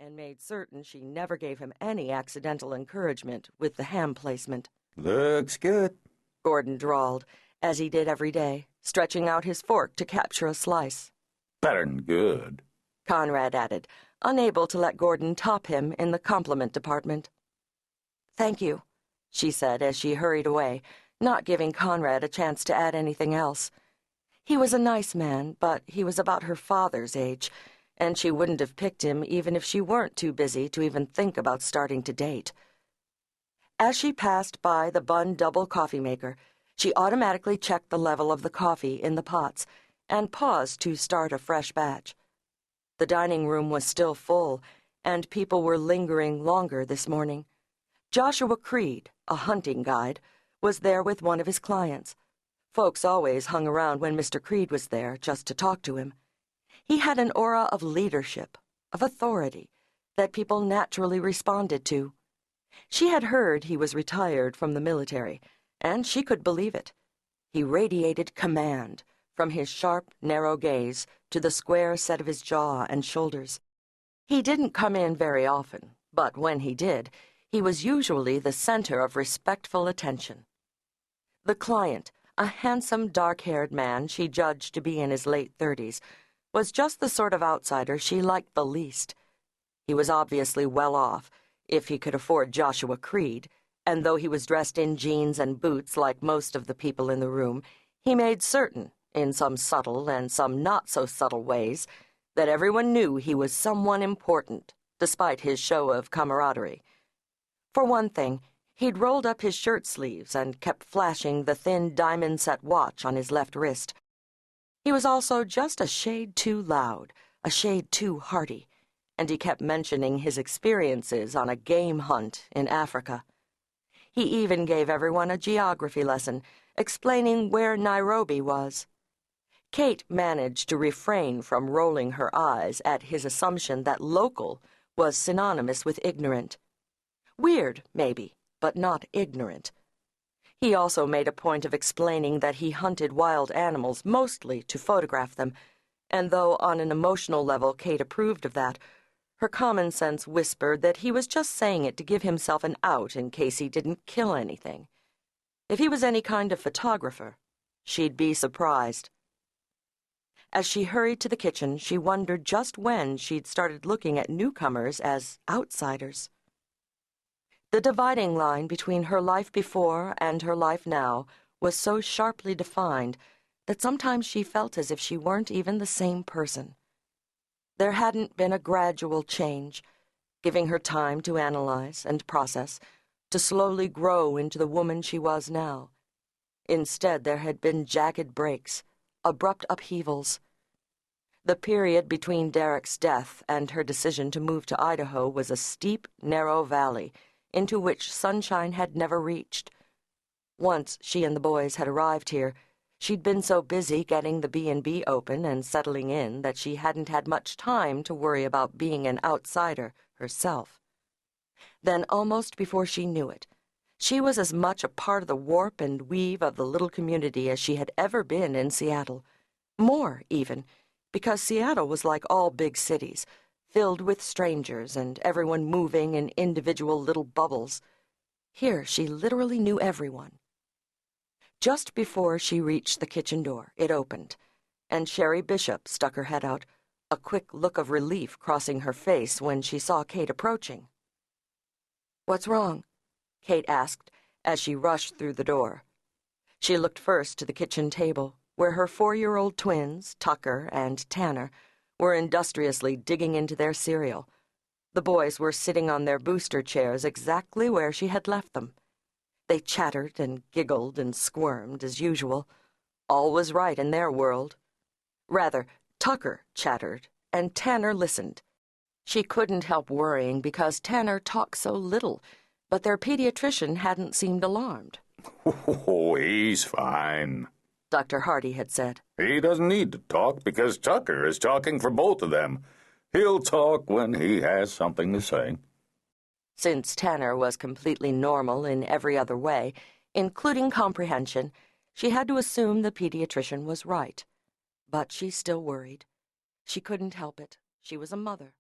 and made certain she never gave him any accidental encouragement with the ham placement. "Looks good," Gordon drawled, as he did every day, stretching out his fork to capture a slice. "Better'n good," Conrad added, unable to let Gordon top him in the compliment department. "Thank you," she said as she hurried away, not giving Conrad a chance to add anything else. He was a nice man, but he was about her father's age, and she wouldn't have picked him even if she weren't too busy to even think about starting to date. As she passed by the Bun double coffee maker, she automatically checked the level of the coffee in the pots and paused to start a fresh batch. The dining room was still full, and people were lingering longer this morning. Joshua Creed, a hunting guide, was there with one of his clients. Folks always hung around when Mr. Creed was there just to talk to him. He had an aura of leadership, of authority, that people naturally responded to. She had heard he was retired from the military, and she could believe it. He radiated command, from his sharp, narrow gaze to the square set of his jaw and shoulders. He didn't come in very often, but when he did, he was usually the center of respectful attention. The client, a handsome, dark-haired man she judged to be in his late 30s, was just the sort of outsider she liked the least. He was obviously well off, if he could afford Joshua Creed, and though he was dressed in jeans and boots like most of the people in the room, he made certain, in some subtle and some not-so-subtle ways, that everyone knew he was someone important, despite his show of camaraderie. For one thing, he'd rolled up his shirt sleeves and kept flashing the thin diamond-set watch on his left wrist. He was also just a shade too loud, a shade too hearty, and he kept mentioning his experiences on a game hunt in Africa. He even gave everyone a geography lesson, explaining where Nairobi was. Cate managed to refrain from rolling her eyes at his assumption that local was synonymous with ignorant. Weird, maybe, but not ignorant. He also made a point of explaining that he hunted wild animals mostly to photograph them, and though on an emotional level Cate approved of that, her common sense whispered that he was just saying it to give himself an out in case he didn't kill anything. If he was any kind of photographer, she'd be surprised. As she hurried to the kitchen, she wondered just when she'd started looking at newcomers as outsiders. The dividing line between her life before and her life now was so sharply defined that sometimes she felt as if she weren't even the same person. There hadn't been a gradual change, giving her time to analyze and process, to slowly grow into the woman she was now. Instead, there had been jagged breaks, abrupt upheavals. The period between Derek's death and her decision to move to Idaho was a steep, narrow valley into which sunshine had never reached. Once she and the boys had arrived here, she'd been so busy getting the B&B open and settling in that she hadn't had much time to worry about being an outsider herself. Then, almost before she knew it, she was as much a part of the warp and weave of the little community as she had ever been in Seattle. More, even, because Seattle was like all big cities, filled with strangers and everyone moving in individual little bubbles. Here she literally knew everyone. Just before she reached the kitchen door, it opened, and Sherry Bishop stuck her head out, a quick look of relief crossing her face when she saw Cate approaching. "What's wrong?" Cate asked as she rushed through the door. She looked first to the kitchen table, where her 4-year-old twins, Tucker and Tanner, were industriously digging into their cereal. The boys were sitting on their booster chairs exactly where she had left them. They chattered and giggled and squirmed as usual. All was right in their world. Rather, Tucker chattered, and Tanner listened. She couldn't help worrying because Tanner talked so little, but their pediatrician hadn't seemed alarmed. "Oh, he's fine," Dr. Hardy had said. "He doesn't need to talk because Tucker is talking for both of them. He'll talk when he has something to say." Since Tanner was completely normal in every other way, including comprehension, she had to assume the pediatrician was right. But she still worried. She couldn't help it. She was a mother.